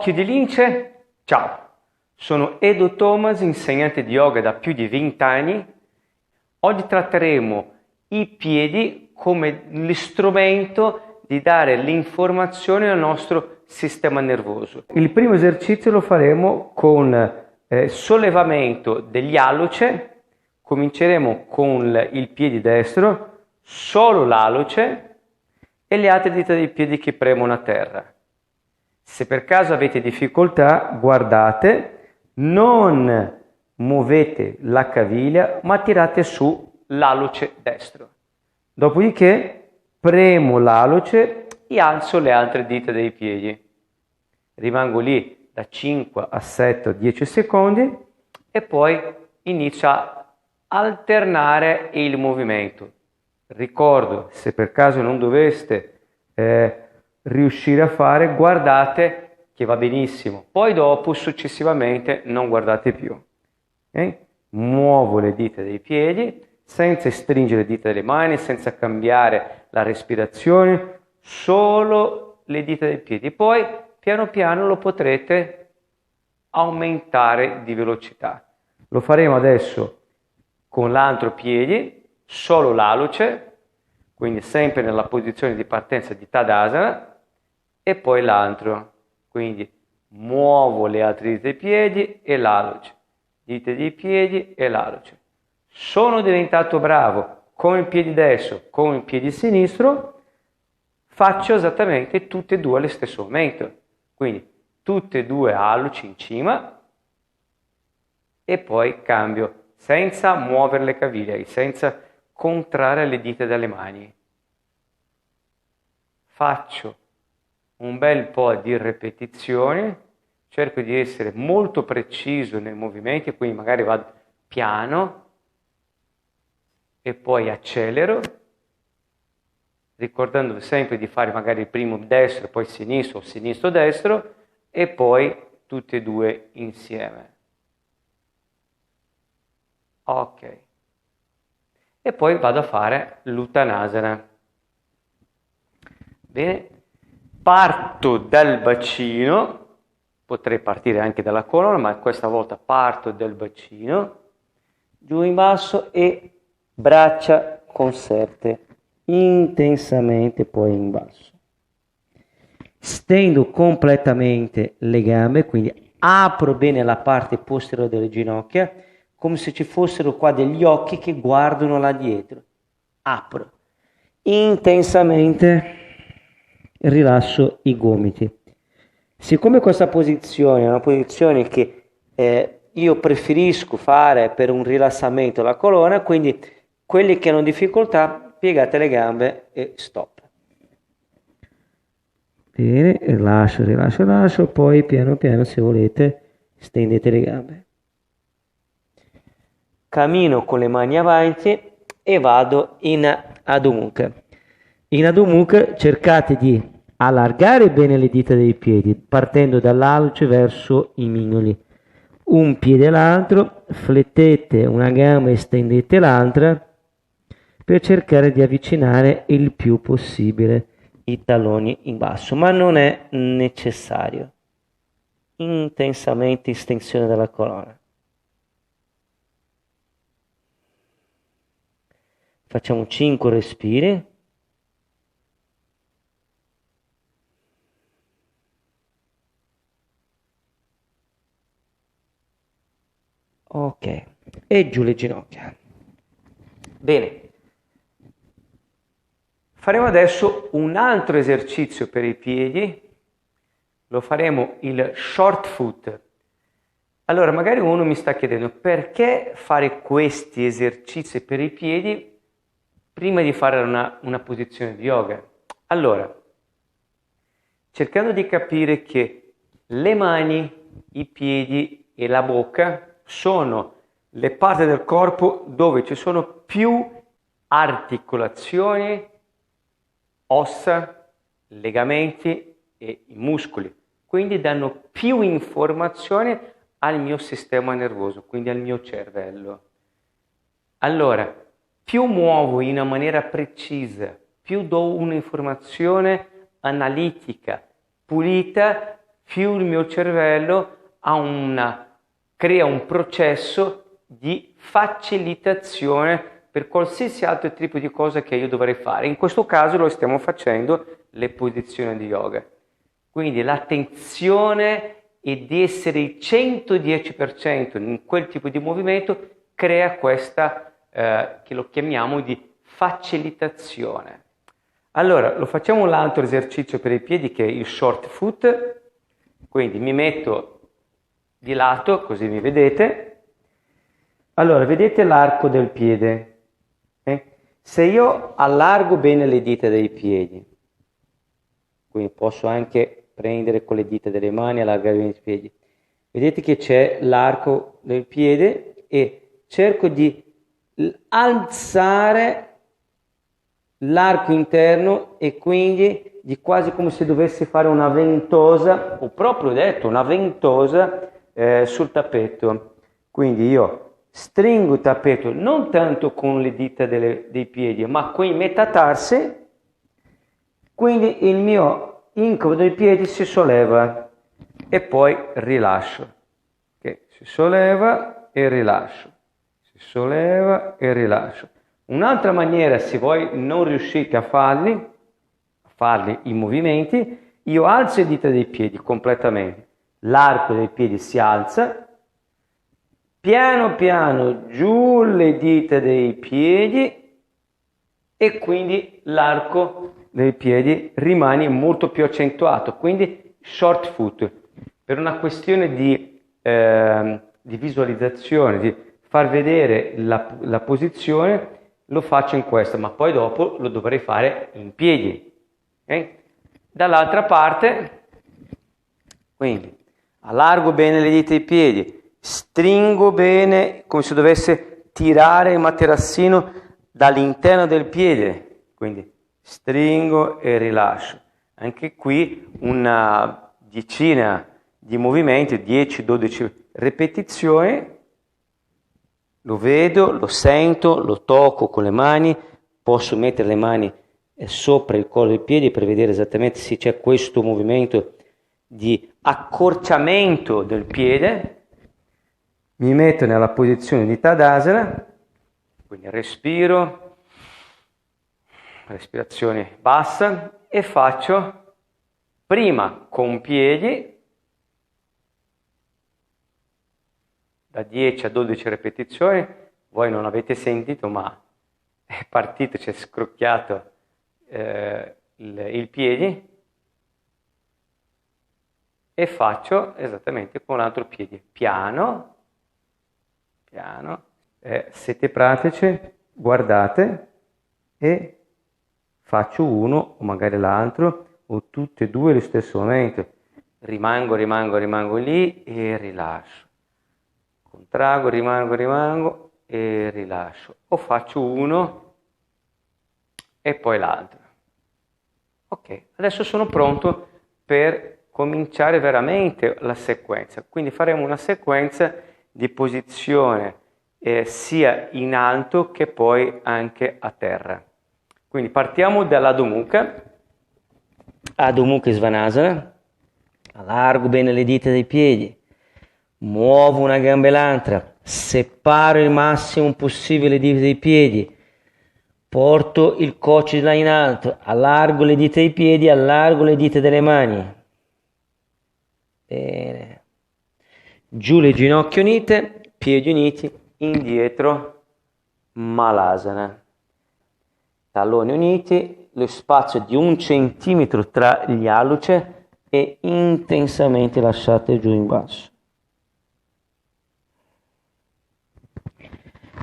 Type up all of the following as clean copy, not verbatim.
Occhio di lince, ciao, sono Edo Thomas, insegnante di yoga da più di 20 anni. Oggi tratteremo i piedi come l'istrumento di dare l'informazione al nostro sistema nervoso. Il primo esercizio lo faremo con sollevamento degli alluce. Cominceremo con il piede destro, solo l'alluce e le altre dita dei piedi che premono a terra. Se per caso avete difficoltà, guardate, non muovete la caviglia, ma tirate su l'alluce destro. Dopodiché premo l'alluce e alzo le altre dita dei piedi. Rimango lì da 5 a 7 o 10 secondi e poi inizio a alternare il movimento. Ricordo, se per caso non doveste riuscire a fare, guardate che va benissimo, poi dopo successivamente non guardate più. Okay? Muovo le dita dei piedi senza stringere le dita delle mani, senza cambiare la respirazione, solo le dita dei piedi. Poi piano piano lo potrete aumentare di velocità. Lo faremo adesso con l'altro piede, solo l'alluce, quindi sempre nella posizione di partenza di Tadasana, e poi l'altro, quindi muovo le altre dita dei piedi e l'alluce, dita dei piedi e l'alluce. Sono diventato bravo con il piede destro, con il piede sinistro, faccio esattamente tutte e due allo stesso momento, quindi tutte e due alluci in cima e poi cambio senza muovere le caviglie, senza contrarre le dita delle mani. Faccio un bel po' di ripetizioni, cerco di essere molto preciso nei movimenti, quindi magari vado piano e poi accelero, ricordando sempre di fare magari il primo destro, poi sinistro o sinistro-destro e poi tutti e due insieme. Ok. E poi vado a fare l'Uttanasana. Bene. Parto dal bacino, potrei partire anche dalla colonna, ma questa volta parto dal bacino, giù in basso e braccia conserte intensamente poi in basso. Stendo completamente le gambe, quindi apro bene la parte posteriore delle ginocchia, come se ci fossero qua degli occhi che guardano là dietro. Apro intensamente. Rilasso i gomiti. Siccome questa posizione è una posizione che io preferisco fare per un rilassamento della colonna, quindi quelli che hanno difficoltà, piegate le gambe e stop. Bene, rilascio, poi piano piano, se volete, stendete le gambe. Cammino con le mani avanti e vado in Adho Mukha. In Adho Mukha cercate di allargare bene le dita dei piedi, partendo dall'alluce verso i mignoli. Un piede e l'altro, flettete una gamba e stendete l'altra per cercare di avvicinare il più possibile i talloni in basso, ma non è necessario. Intensamente estensione della colonna. Facciamo 5 respiri. Ok, e giù le ginocchia. Bene. Faremo adesso un altro esercizio per i piedi. Lo faremo il short foot. Allora, magari uno mi sta chiedendo perché fare questi esercizi per i piedi prima di fare una posizione di yoga. Allora, cercando di capire che le mani, i piedi e la bocca sono le parti del corpo dove ci sono più articolazioni, ossa, legamenti e i muscoli. Quindi danno più informazioni al mio sistema nervoso, quindi al mio cervello. Allora, più muovo in una maniera precisa, più do un'informazione analitica, pulita, più il mio cervello crea un processo di facilitazione per qualsiasi altro tipo di cosa che io dovrei fare. In questo caso lo stiamo facendo le posizioni di yoga. Quindi l'attenzione e di essere il 110% in quel tipo di movimento crea questa, che lo chiamiamo di facilitazione. Allora, lo facciamo l'altro esercizio per i piedi che è il short foot. Quindi mi metto di lato, così mi vedete. Allora, vedete l'arco del piede? Se io allargo bene le dita dei piedi, quindi posso anche prendere con le dita delle mani e allargare bene i piedi. Vedete che c'è l'arco del piede e cerco di alzare l'arco interno e quindi di quasi come se dovessi fare una ventosa, o proprio detto una ventosa sul tappeto. Quindi io stringo il tappeto non tanto con le dita dei piedi, ma con i metatarsi, quindi il mio incavo dei piedi si solleva e poi rilascio. Okay. Si solleva e rilascio, si solleva e rilascio. Un'altra maniera, se voi non riuscite a farli i movimenti, io alzo le dita dei piedi completamente, l'arco dei piedi si alza, piano piano giù le dita dei piedi e quindi l'arco dei piedi rimane molto più accentuato, quindi short foot, per una questione di visualizzazione, di far vedere la posizione, lo faccio in questa, ma poi dopo lo dovrei fare in piedi. Okay? Dall'altra parte, quindi allargo bene le dita dei piedi, stringo bene come se dovesse tirare il materassino dall'interno del piede, quindi stringo e rilascio. Anche qui una decina di movimenti, 10-12 ripetizioni, lo vedo, lo sento, lo tocco con le mani, posso mettere le mani sopra il collo dei piedi per vedere esattamente se c'è questo movimento di accorciamento del piede. Mi metto nella posizione di Tadasana, quindi respiro, respirazione bassa e faccio prima con piedi da 10 a 12 ripetizioni. Voi non avete sentito, ma è partito, c'è scrocchiato il piede, e faccio esattamente con l'altro piede, piano, piano. Siete pratici, guardate e faccio uno o magari l'altro o tutti e due allo stesso momento. Rimango lì e rilascio. Contrago, rimango e rilascio. O faccio uno e poi l'altro. Ok, adesso sono pronto per cominciare veramente la sequenza. Quindi faremo una sequenza di posizione sia in alto che poi anche a terra. Quindi partiamo dall'Adho Mukha. Adho Mukha Svanasana. Allargo bene le dita dei piedi. Muovo una gamba e l'altra, separo il massimo possibile le dita dei piedi, porto il coccyx là in alto, allargo le dita dei piedi, allargo le dita delle mani. Bene. Giù le ginocchia unite, piedi uniti, indietro, Malasana. Talloni uniti, lo spazio di 1 centimetro tra gli alluce e intensamente lasciate giù in basso.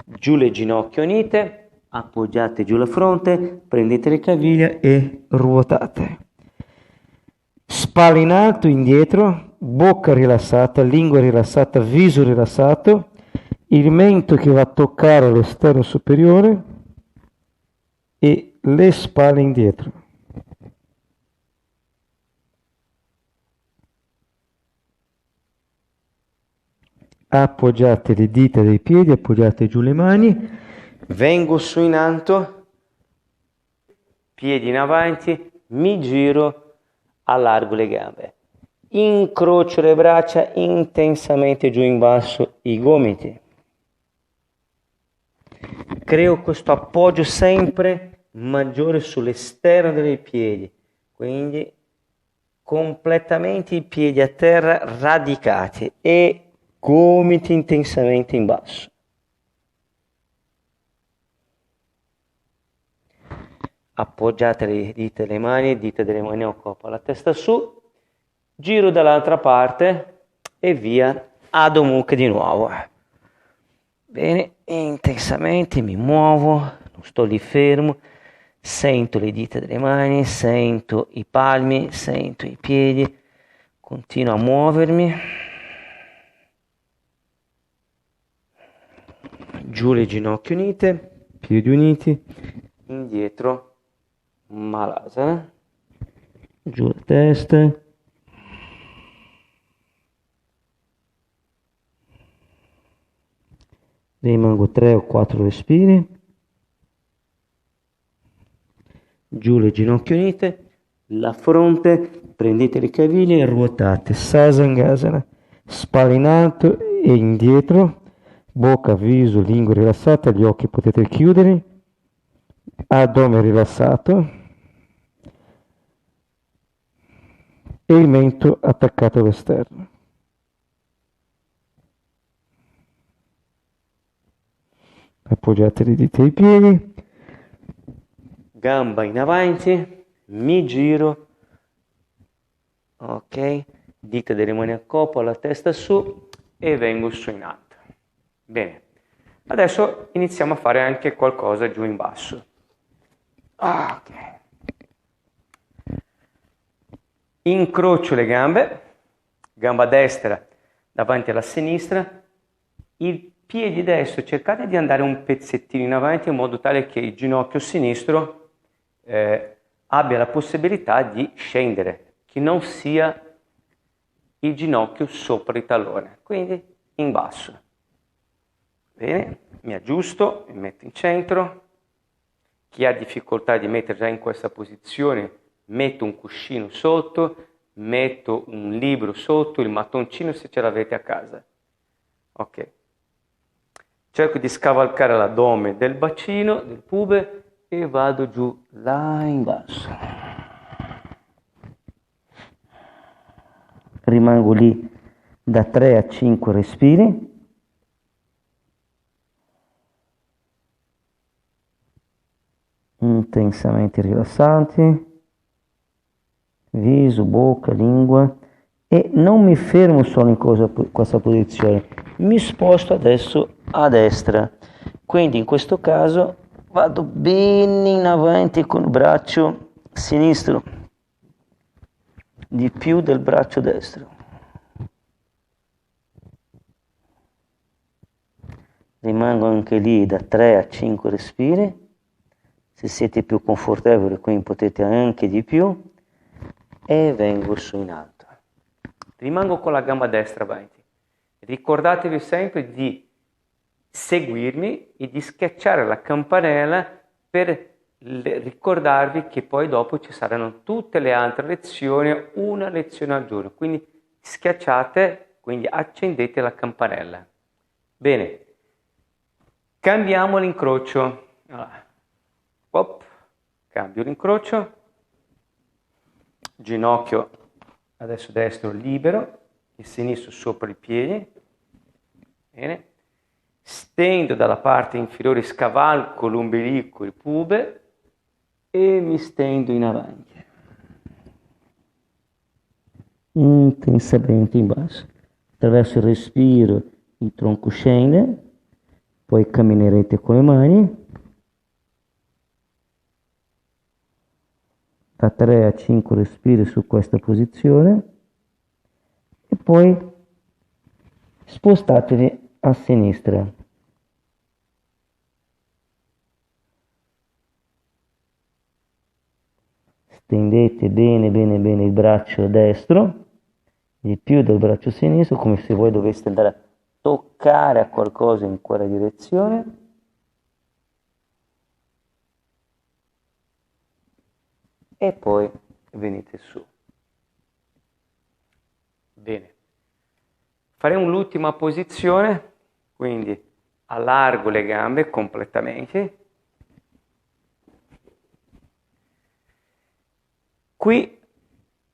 Giù le ginocchia unite, appoggiate giù la fronte, prendete le caviglie e ruotate. Spalle in alto, indietro, bocca rilassata, lingua rilassata, viso rilassato, il mento che va a toccare l'esterno superiore e le spalle indietro. Appoggiate le dita dei piedi, appoggiate giù le mani, vengo su in alto, piedi in avanti, mi giro, allargo le gambe. incrocio le braccia intensamente giù in basso i gomiti. Creo questo appoggio sempre maggiore sull'esterno dei piedi, quindi completamente i piedi a terra radicati e gomiti intensamente in basso. Appoggiate le dita delle mani a corpo, la testa su, giro dall'altra parte e via Adho Mukha di nuovo. Bene, intensamente mi muovo, non sto lì fermo, sento le dita delle mani, sento i palmi, sento i piedi, continuo a muovermi, giù le ginocchia unite, piedi uniti, indietro Malasana, giù la testa, rimango 3 o 4 respiri, giù le ginocchia unite, la fronte, prendete le caviglie e ruotate, Sasangasana, spalle in alto e indietro, bocca, viso, lingua rilassata, gli occhi potete chiudere, addome rilassato e il mento attaccato all'esterno. Appoggiate le dita ai piedi, gamba in avanti, mi giro, ok, dita delle mani a corpo, la testa su e vengo su in alto. Bene, adesso iniziamo a fare anche qualcosa giù in basso. Ok. Incrocio le gambe, gamba destra davanti alla sinistra, il piede destro cercate di andare un pezzettino in avanti in modo tale che il ginocchio sinistro abbia la possibilità di scendere, che non sia il ginocchio sopra il tallone, quindi in basso. Bene, mi aggiusto, mi metto in centro. Chi ha difficoltà di mettere già in questa posizione, metto un cuscino sotto, metto un libro sotto, il mattoncino se ce l'avete a casa. Ok. Cerco di scavalcare l'addome del bacino, del pube e vado giù là in basso. Rimango lì da 3 a 5 respiri. Intensamente rilassanti, viso, bocca, lingua, e non mi fermo solo in questa posizione, mi sposto adesso a destra, quindi in questo caso vado bene in avanti con il braccio sinistro, di più del braccio destro. Rimango anche lì da 3 a 5 respiri. Se siete più confortevoli, quindi potete anche di più, e vengo su in alto. Rimango con la gamba destra avanti. Ricordatevi sempre di seguirmi e di schiacciare la campanella per ricordarvi che poi dopo ci saranno tutte le altre lezioni, una lezione al giorno. Quindi schiacciate, quindi accendete la campanella. Bene, cambiamo l'incrocio. Allora. Cambio l'incrocio, ginocchio adesso destro libero, il sinistro sopra i piedi, bene, stendo dalla parte inferiore, scavalco l'ombelico, il pube e mi stendo in avanti, intensamente in basso, attraverso il respiro il tronco scende, poi camminerete con le mani, da 3 a 5 respiri su questa posizione e poi spostatevi a sinistra. Stendete bene bene bene il braccio destro, di più del braccio sinistro, come se voi doveste andare a toccare a qualcosa in quella direzione. E poi venite su. Bene. Faremo l'ultima posizione, quindi allargo le gambe completamente. Qui,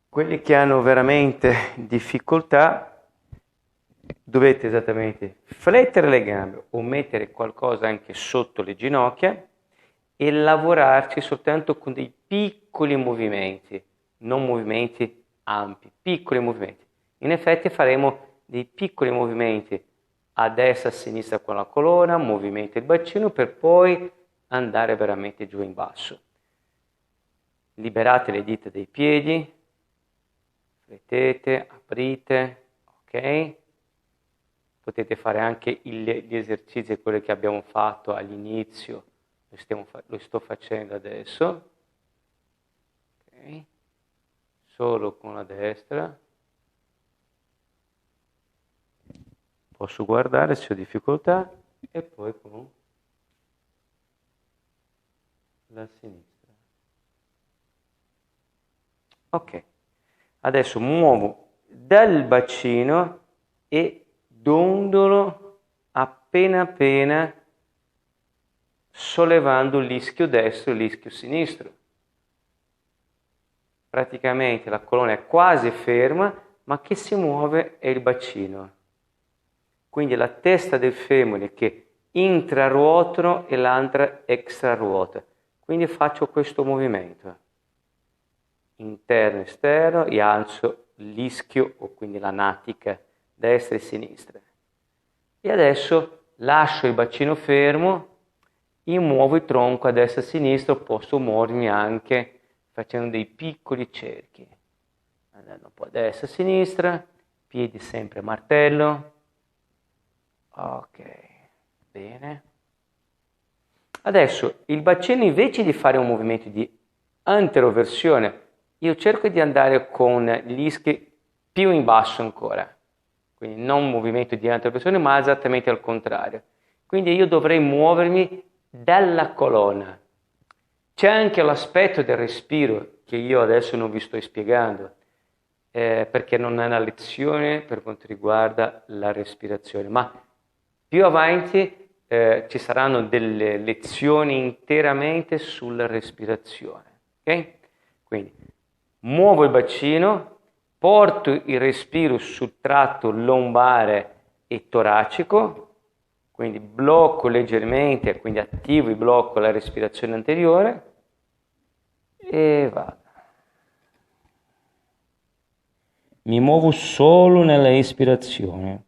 quelli che hanno veramente difficoltà, dovete esattamente flettere le gambe o mettere qualcosa anche sotto le ginocchia e lavorarci soltanto con dei piccoli movimenti, non movimenti ampi, piccoli movimenti. In effetti faremo dei piccoli movimenti a destra e a sinistra con la colonna, movimento del bacino per poi andare veramente giù in basso. Liberate le dita dei piedi, flettete, aprite, ok? Potete fare anche gli esercizi, quelli che abbiamo fatto all'inizio, lo sto facendo adesso. Okay. Solo con la destra. Posso guardare se ho difficoltà e poi con la sinistra. Ok, adesso muovo dal bacino e dondolo appena appena sollevando l'ischio destro e l'ischio sinistro. Praticamente la colonna è quasi ferma, ma che si muove è il bacino. Quindi la testa del femore che intraruota e l'altra extraruota. Quindi faccio questo movimento. Interno e esterno, e alzo l'ischio, o quindi la natica, destra e sinistra. E adesso lascio il bacino fermo e muovo il tronco a destra e a sinistra, posso muovermi anche facendo dei piccoli cerchi. Andando un po' a destra e a sinistra, piedi sempre a martello. Ok, bene. Adesso il bacino, invece di fare un movimento di anteroversione, io cerco di andare con gli ischi più in basso ancora. Quindi non un movimento di anteroversione, ma esattamente al contrario. Quindi io dovrei muovermi dalla colonna. C'è anche l'aspetto del respiro che io adesso non vi sto spiegando, perché non è una lezione per quanto riguarda la respirazione, ma più avanti ci saranno delle lezioni interamente sulla respirazione. Okay? Quindi muovo il bacino, porto il respiro sul tratto lombare e toracico, quindi blocco leggermente, quindi attivo e blocco la respirazione anteriore e vado. Mi muovo solo nella espirazione.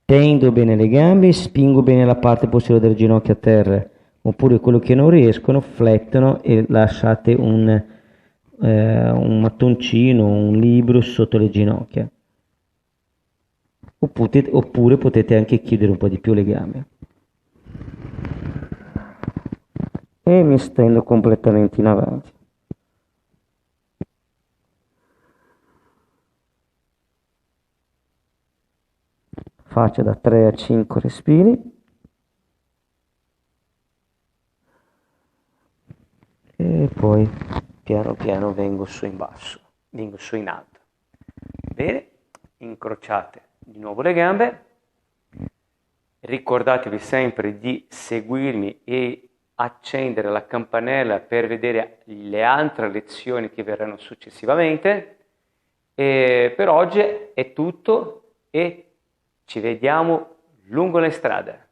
Tendo bene le gambe, spingo bene la parte posteriore delle ginocchia a terra, oppure quello che non riescono flettono e lasciate un mattoncino, un libro sotto le ginocchia. Oppure potete anche chiudere un po' di più le gambe. E mi stendo completamente in avanti. Faccio da 3 a 5 respiri. E poi piano piano vengo su in basso, vengo su in alto. Bene, incrociate di nuovo le gambe. Ricordatevi sempre di seguirmi e accendere la campanella per vedere le altre lezioni che verranno successivamente. E per oggi è tutto e ci vediamo lungo le strade.